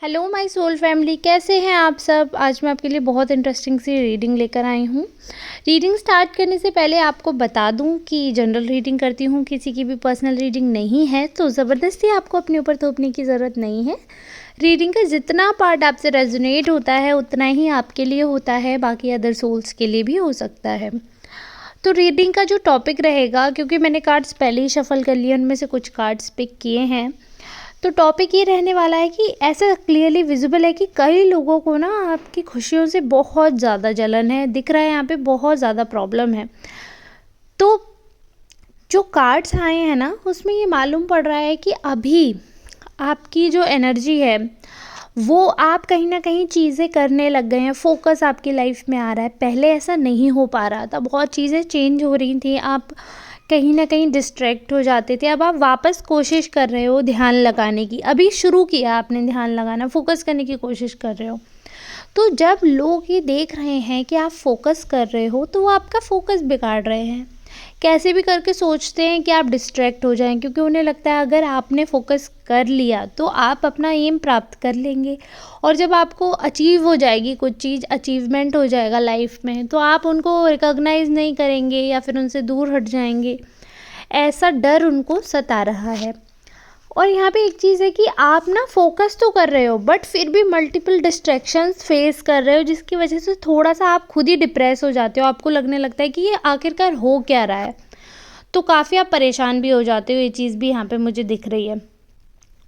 Hello my soul family, कैसे हैं आप सब। आज मैं आपके लिए बहुत इंटरेस्टिंग सी रीडिंग लेकर आई हूँ। रीडिंग स्टार्ट करने से पहले आपको बता दूँ कि जनरल रीडिंग करती हूँ, किसी की भी पर्सनल रीडिंग नहीं है, तो ज़बरदस्ती आपको अपने ऊपर थोपने की ज़रूरत नहीं है। रीडिंग का जितना पार्ट आपसे रेजोनेट होता है उतना ही आपके लिए होता है, बाकी अदर सोल्स के लिए भी हो सकता है। तो रीडिंग का जो टॉपिक रहेगा, क्योंकि मैंने कार्ड्स पहले ही शफल कर लिए, उनमें से कुछ कार्ड्स पिक किए हैं, तो टॉपिक ये रहने वाला है कि ऐसा क्लियरली विजिबल है कि कई लोगों को ना आपकी खुशियों से बहुत ज़्यादा जलन है, दिख रहा है यहाँ पे बहुत ज़्यादा प्रॉब्लम है। तो जो कार्ड्स आए हैं ना, उसमें ये मालूम पड़ रहा है कि अभी आपकी जो एनर्जी है वो आप कहीं ना कहीं चीज़ें करने लग गए हैं, फोकस आपकी लाइफ में आ रहा है। पहले ऐसा नहीं हो पा रहा था, बहुत चीज़ें चेंज हो रही थी, आप कहीं ना कहीं डिस्ट्रैक्ट हो जाते थे। अब आप वापस कोशिश कर रहे हो ध्यान लगाने की, अभी शुरू किया आपने ध्यान लगाना, फोकस करने की कोशिश कर रहे हो। तो जब लोग ये देख रहे हैं कि आप फोकस कर रहे हो तो वो आपका फोकस बिगाड़ रहे हैं, कैसे भी करके सोचते हैं कि आप डिस्ट्रैक्ट हो जाएं, क्योंकि उन्हें लगता है अगर आपने फोकस कर लिया तो आप अपना एम प्राप्त कर लेंगे, और जब आपको अचीव हो जाएगी कुछ चीज़, अचीवमेंट हो जाएगा लाइफ में, तो आप उनको रिकॉग्नाइज नहीं करेंगे या फिर उनसे दूर हट जाएंगे। ऐसा डर उनको सता रहा है। और यहाँ पे एक चीज़ है कि आप ना फोकस तो कर रहे हो बट फिर भी मल्टीपल डिस्ट्रैक्शंस फेस कर रहे हो, जिसकी वजह से थोड़ा सा आप खुद ही डिप्रेस हो जाते हो। आपको लगने लगता है कि ये आखिरकार हो क्या रहा है, तो काफ़ी आप परेशान भी हो जाते हो। ये चीज़ भी यहाँ पे मुझे दिख रही है,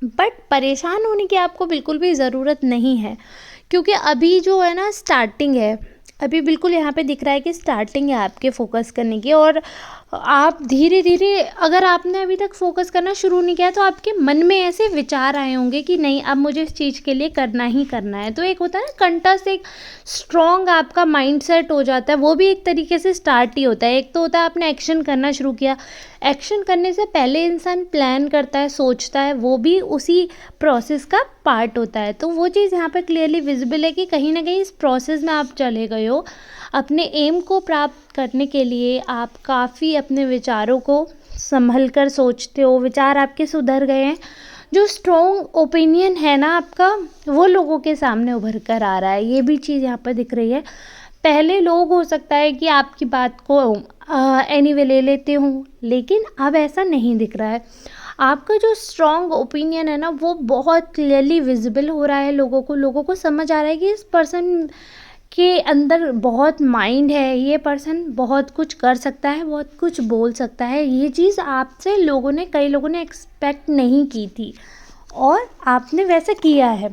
बट परेशान होने की आपको बिल्कुल भी ज़रूरत नहीं है, क्योंकि अभी जो है ना स्टार्टिंग है। अभी बिल्कुल यहाँ पे दिख रहा है कि स्टार्टिंग है आपके फोकस करने की, और आप धीरे धीरे, अगर आपने अभी तक फोकस करना शुरू नहीं किया तो आपके मन में ऐसे विचार आए होंगे कि नहीं, अब मुझे इस चीज़ के लिए करना ही करना है। तो एक होता है ना कंटस, एक स्ट्रॉन्ग आपका माइंड सेट हो जाता है, वो भी एक तरीके से स्टार्ट ही होता है। एक तो होता है आपने एक्शन करना शुरू किया, एक्शन करने से पहले इंसान प्लान करता है, सोचता है, वो भी उसी प्रोसेस का पार्ट होता है। तो वो चीज़ यहाँ पर क्लियरली विजिबल है कि कहीं ना कहीं इस प्रोसेस में आप चले गए हो। अपने एम को प्राप्त करने के लिए आप काफ़ी अपने विचारों को संभल कर सोचते हो, विचार आपके सुधर गए हैं। जो स्ट्रॉन्ग ओपिनियन है ना आपका, वो लोगों के सामने उभर कर आ रहा है, ये भी चीज़ यहाँ पर दिख रही है। पहले लोग हो सकता है कि आपकी बात को एनीवे ले लेते हों, लेकिन अब ऐसा नहीं दिख रहा है। आपका जो स्ट्रॉन्ग ओपिनियन है ना, वो बहुत क्लियरली विजिबल हो रहा है। लोगों को समझ आ रहा है कि इस पर्सन के अंदर बहुत माइंड है, ये पर्सन बहुत कुछ कर सकता है, बहुत कुछ बोल सकता है। ये चीज़ आपसे कई लोगों ने एक्सपेक्ट नहीं की थी, और आपने वैसा किया है।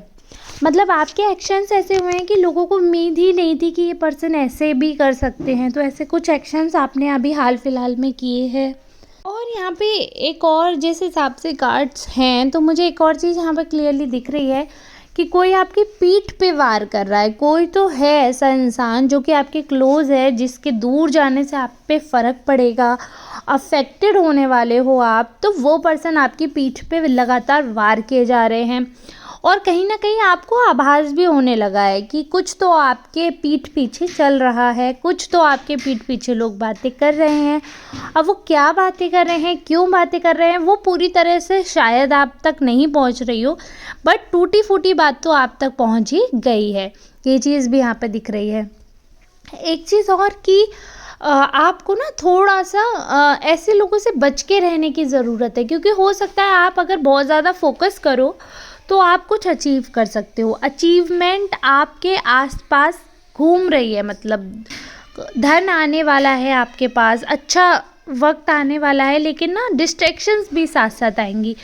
मतलब आपके एक्शंस ऐसे हुए हैं कि लोगों को उम्मीद ही नहीं थी कि ये पर्सन ऐसे भी कर सकते हैं। तो ऐसे कुछ एक्शंस आपने अभी हाल फिलहाल में किए हैं। और यहाँ पे एक और, जिस हिसाब से कार्ड्स हैं, तो मुझे एक और चीज़ यहाँ पर क्लियरली दिख रही है कि कोई आपकी पीठ पे वार कर रहा है। कोई तो है ऐसा इंसान जो कि आपके क्लोज है, जिसके दूर जाने से आप पे फ़र्क पड़ेगा, अफेक्टेड होने वाले हो आप। तो वो पर्सन आपकी पीठ पे लगातार वार किए जा रहे हैं, और कहीं ना कहीं आपको आभास भी होने लगा है कि कुछ तो आपके पीठ पीछे चल रहा है, कुछ तो आपके पीठ पीछे लोग बातें कर रहे हैं। अब वो क्या बातें कर रहे हैं, क्यों बातें कर रहे हैं, वो पूरी तरह से शायद आप तक नहीं पहुंच रही हो, बट टूटी फूटी बात तो आप तक पहुंच ही गई है। ये चीज़ भी यहाँ पर दिख रही है। एक चीज़ और कि आपको ना थोड़ा सा ऐसे लोगों से बच के रहने की ज़रूरत है, क्योंकि हो सकता है आप अगर बहुत ज़्यादा फोकस करो तो आप कुछ अचीव कर सकते हो। अचीवमेंट आपके आसपास घूम रही है, मतलब धन आने वाला है आपके पास, अच्छा वक्त आने वाला है, लेकिन ना डिस्ट्रैक्शंस भी साथ साथ आएंगी।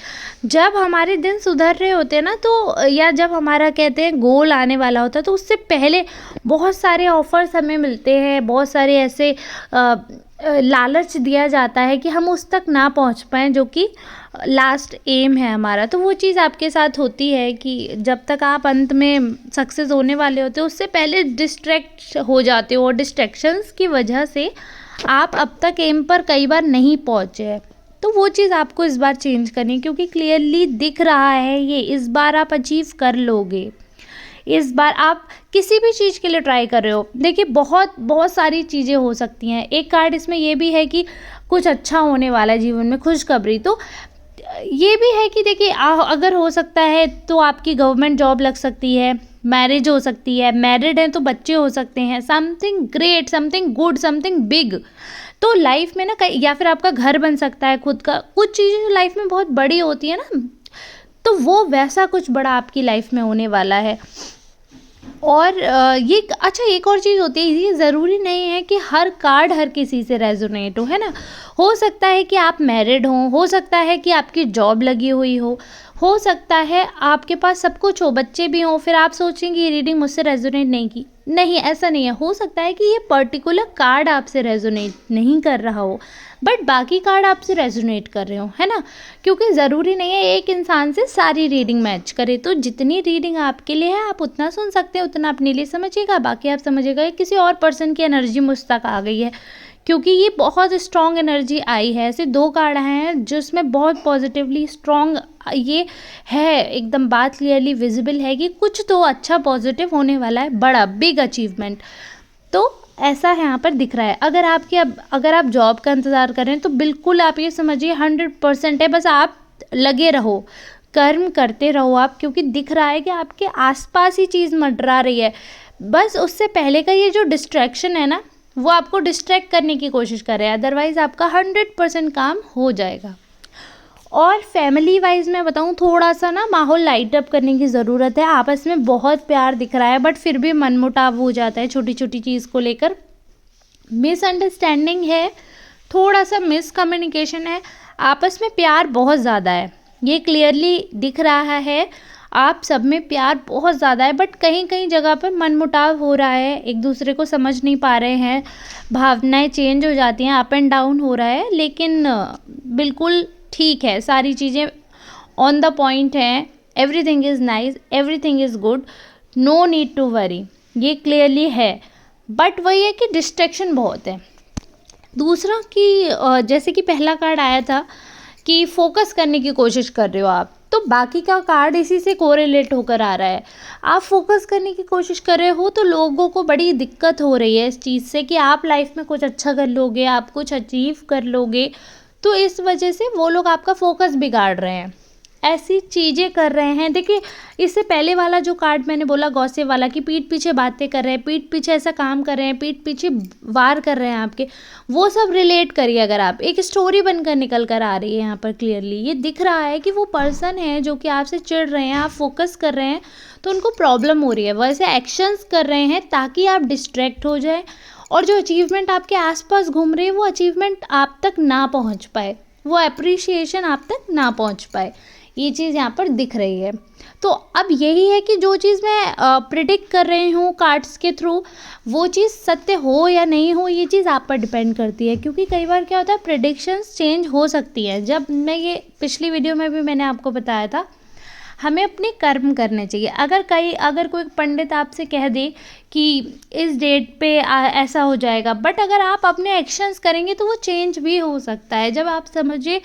जब हमारे दिन सुधर रहे होते हैं ना, तो या जब हमारा कहते हैं गोल आने वाला होता है, तो उससे पहले बहुत सारे ऑफर्स हमें मिलते हैं, बहुत सारे ऐसे लालच दिया जाता है कि हम उस तक ना पहुंच पाएँ जो कि लास्ट एम है हमारा। तो वो चीज़ आपके साथ होती है कि जब तक आप अंत में सक्सेस होने वाले होते हो, उससे पहले डिस्ट्रैक्ट हो जाते हो, और डिस्ट्रैक्शंस की वजह से आप अब तक एम पर कई बार नहीं पहुँचे हैं। तो वो चीज़ आपको इस बार चेंज करनी है, क्योंकि क्लियरली दिख रहा है ये इस बार आप अचीव कर लोगे। इस बार आप किसी भी चीज़ के लिए ट्राई कर रहे हो, देखिए बहुत बहुत सारी चीज़ें हो सकती हैं। एक कार्ड इसमें ये भी है कि कुछ अच्छा होने वाला है जीवन में, खुशखबरी। तो ये भी है कि देखिए अगर हो सकता है तो आपकी गवर्नमेंट जॉब लग सकती है, मैरिज हो सकती है, मैरिड हैं तो बच्चे हो सकते हैं, something great, something good, something big. तो लाइफ में ना कई, या फिर आपका घर बन सकता है खुद का, कुछ चीज़ें जो लाइफ में बहुत बड़ी होती है ना, तो वो वैसा कुछ बड़ा आपकी लाइफ में होने वाला है। और ये अच्छा, एक और चीज़ होती है, ये ज़रूरी नहीं है कि हर कार्ड हर किसी से रेजोनेट हो, है ना। हो सकता है कि आप मैरिड हो सकता है कि आपकी जॉब लगी हुई हो सकता है आपके पास सब कुछ हो, बच्चे भी हों, फिर आप सोचेंगे ये रीडिंग मुझसे रेजोनेट नहीं की, नहीं, ऐसा नहीं है। हो सकता है कि ये पर्टिकुलर कार्ड आपसे रेजोनेट नहीं कर रहा हो, बट बाकी कार्ड आपसे रेजोनेट कर रहे हो, है ना। क्योंकि ज़रूरी नहीं है एक इंसान से सारी रीडिंग मैच करे, तो जितनी रीडिंग आपके लिए है आप उतना सुन सकते हैं, उतना अपने लिए समझिएगा, बाकी आप समझिएगा किसी और पर्सन की एनर्जी मुझ तक आ गई है, क्योंकि ये बहुत स्ट्रॉन्ग एनर्जी आई है। ऐसे 2 कार्ड आए हैं जिसमें बहुत पॉजिटिवली स्ट्रॉन्ग ये है, एकदम बात क्लियरली विजिबल है कि कुछ तो अच्छा पॉजिटिव होने वाला है, बड़ा बिग अचीवमेंट। तो ऐसा यहाँ पर दिख रहा है। अगर आप जॉब का इंतज़ार कर रहे हैं तो बिल्कुल आप ये समझिए 100% है, बस आप लगे रहो, कर्म करते रहो आप, क्योंकि दिख रहा है कि आपके आसपास ही चीज़ मंडरा रही है। बस उससे पहले का ये जो डिस्ट्रैक्शन है ना, वो आपको डिस्ट्रैक्ट करने की कोशिश कर रहे हैं, अदरवाइज़ आपका 100% काम हो जाएगा। और फैमिली वाइज मैं बताऊँ, थोड़ा सा ना माहौल लाइट अप करने की ज़रूरत है। आपस में बहुत प्यार दिख रहा है, बट फिर भी मनमुटाव हो जाता है छोटी छोटी चीज़ को लेकर, मिसअंडरस्टैंडिंग है, थोड़ा सा मिसकम्युनिकेशन है, आपस में प्यार बहुत ज़्यादा है, ये क्लियरली दिख रहा है। आप सब में प्यार बहुत ज़्यादा है, बट कहीं कहीं जगह पर मनमुटाव हो रहा है, एक दूसरे को समझ नहीं पा रहे हैं, भावनाएं चेंज हो जाती हैं, अप एंड डाउन हो रहा है, लेकिन बिल्कुल ठीक है, सारी चीज़ें ऑन द पॉइंट हैं, everything is nice, everything is good, no need to worry, ये क्लियरली है। बट वही है कि डिस्ट्रैक्शन बहुत है। दूसरा कि जैसे कि पहला कार्ड आया था कि फोकस करने की कोशिश कर रहे हो आप, तो बाकी का कार्ड इसी से कोरिलेट होकर आ रहा है। आप फोकस करने की कोशिश कर रहे हो तो लोगों को बड़ी दिक्कत हो रही है इस चीज़ से कि आप लाइफ में कुछ अच्छा कर लोगे, आप कुछ अचीव कर लोगे, तो इस वजह से वो लोग आपका फोकस बिगाड़ रहे हैं, ऐसी चीज़ें कर रहे हैं। देखिए, इससे पहले वाला जो कार्ड मैंने बोला गॉसिप वाला, कि पीठ पीछे बातें कर रहे हैं, पीठ पीछे ऐसा काम कर रहे हैं, पीठ पीछे वार कर रहे हैं आपके, वो सब रिलेट करिए। अगर आप एक स्टोरी बनकर निकल कर आ रही है यहाँ पर, क्लियरली ये दिख रहा है कि वो पर्सन है जो कि आपसे चिढ़ रहे हैं, आप फोकस कर रहे हैं तो उनको प्रॉब्लम हो रही है, वैसे एक्शंस कर रहे हैं ताकि आप डिस्ट्रैक्ट हो जाए, और जो अचीवमेंट आपके आसपास घूम रही है वो अचीवमेंट आप तक ना पहुंच पाए, वो अप्रिशिएशन आप तक ना पहुंच पाए, ये चीज़ यहाँ पर दिख रही है। तो अब यही है कि जो चीज़ मैं प्रिडिक्ट कर रही हूँ कार्ड्स के थ्रू, वो चीज़ सत्य हो या नहीं हो, ये चीज़ आप पर डिपेंड करती है, क्योंकि कई बार क्या होता है, प्रिडिक्शंस चेंज हो सकती है। जब मैं ये पिछली वीडियो में भी मैंने आपको बताया था, हमें अपने कर्म करने चाहिए। अगर कोई पंडित आपसे कह दे कि इस डेट पे ऐसा हो जाएगा, बट अगर आप अपने एक्शंस करेंगे तो वो चेंज भी हो सकता है। जब आप समझिए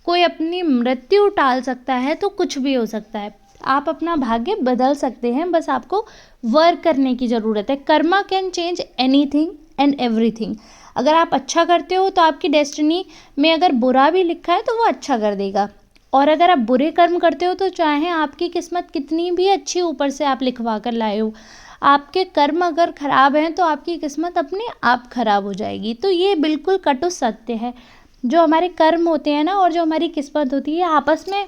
कोई अपनी मृत्यु टाल सकता है तो कुछ भी हो सकता है, आप अपना भाग्य बदल सकते हैं, बस आपको वर्क करने की ज़रूरत है। Karma can change anything and everything. अगर आप अच्छा करते हो तो आपकी डेस्टिनी में अगर बुरा भी लिखा है तो वो अच्छा कर देगा, और अगर आप बुरे कर्म करते हो तो चाहे आपकी किस्मत कितनी भी अच्छी ऊपर से आप लिखवा कर लाए हो, आपके कर्म अगर ख़राब हैं तो आपकी किस्मत अपने आप ख़राब हो जाएगी। तो ये बिल्कुल कटु सत्य है। जो हमारे कर्म होते हैं ना, और जो हमारी किस्मत होती है, आपस में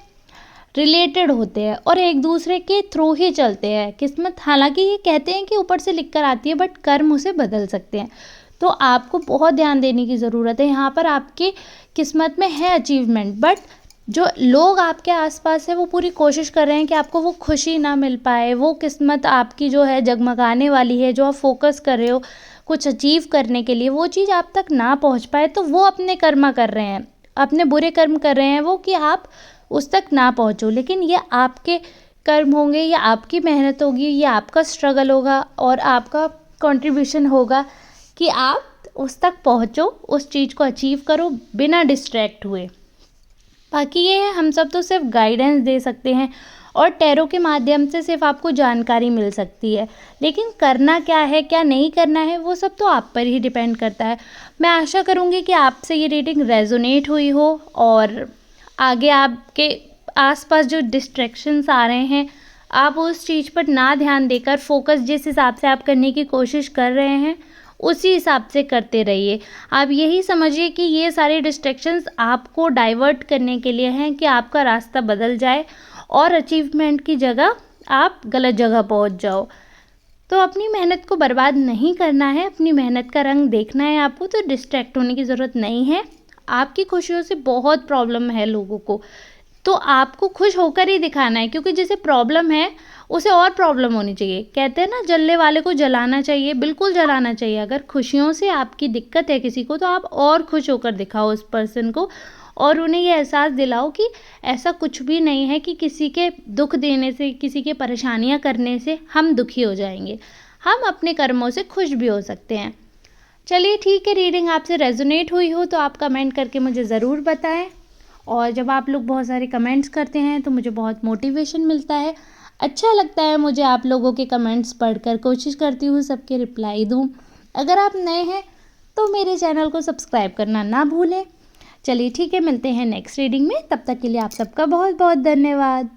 रिलेटेड होते हैं और एक दूसरे के थ्रू ही चलते हैं। किस्मत हालांकि ये कहते हैं कि ऊपर से लिख कर आती है, बट कर्म उसे बदल सकते हैं। तो आपको बहुत ध्यान देने की ज़रूरत है। यहाँ पर आपकी किस्मत में है अचीवमेंट, बट जो लोग आपके आसपास है वो पूरी कोशिश कर रहे हैं कि आपको वो खुशी ना मिल पाए, वो किस्मत आपकी जो है जगमगाने वाली है, जो आप फोकस कर रहे हो कुछ अचीव करने के लिए, वो चीज़ आप तक ना पहुंच पाए, तो वो अपने कर्म कर रहे हैं, अपने बुरे कर्म कर रहे हैं वो, कि आप उस तक ना पहुंचो। लेकिन ये आपके कर्म होंगे, या आपकी मेहनत होगी, या आपका स्ट्रगल होगा और आपका कंट्रीब्यूशन होगा कि आप उस तक पहुंचो, उस चीज़ को अचीव करो बिना डिस्ट्रैक्ट हुए। बाकी ये है, हम सब तो सिर्फ गाइडेंस दे सकते हैं और टैरो के माध्यम से सिर्फ आपको जानकारी मिल सकती है, लेकिन करना क्या है क्या नहीं करना है वो सब तो आप पर ही डिपेंड करता है। मैं आशा करूँगी कि आपसे ये रीडिंग रेजोनेट हुई हो और आगे आपके आसपास जो डिस्ट्रैक्शंस आ रहे हैं, आप उस चीज़ पर ना ध्यान देकर फोकस जिस हिसाब से आप करने की कोशिश कर रहे हैं, उसी हिसाब से करते रहिए। आप यही समझिए कि ये सारे डिस्ट्रैक्शंस आपको डाइवर्ट करने के लिए हैं कि आपका रास्ता बदल जाए और अचीवमेंट की जगह आप गलत जगह पहुंच जाओ। तो अपनी मेहनत को बर्बाद नहीं करना है, अपनी मेहनत का रंग देखना है आपको, तो डिस्ट्रैक्ट होने की ज़रूरत नहीं है। आपकी खुशियों से बहुत प्रॉब्लम है लोगों को, तो आपको खुश होकर ही दिखाना है, क्योंकि जिसे प्रॉब्लम है उसे और प्रॉब्लम होनी चाहिए। कहते हैं ना, जलने वाले को जलाना चाहिए, बिल्कुल जलाना चाहिए। अगर खुशियों से आपकी दिक्कत है किसी को, तो आप और खुश होकर दिखाओ उस पर्सन को, और उन्हें ये एहसास दिलाओ कि ऐसा कुछ भी नहीं है कि किसी के दुख देने से, किसी के परेशानियां करने से हम दुखी हो जाएंगे। हम अपने कर्मों से खुश भी हो सकते हैं। चलिए ठीक है, रीडिंग आपसे रेजोनेट हुई हो तो आप कमेंट करके मुझे ज़रूर बताएं। और जब आप लोग बहुत सारे कमेंट्स करते हैं तो मुझे बहुत मोटिवेशन मिलता है, अच्छा लगता है मुझे आप लोगों के कमेंट्स पढ़कर। कोशिश करती हूँ सबके रिप्लाई दूँ। अगर आप नए हैं तो मेरे चैनल को सब्सक्राइब करना ना भूलें। चलिए ठीक है, मिलते हैं नेक्स्ट रीडिंग में। तब तक के लिए आप सबका बहुत बहुत धन्यवाद।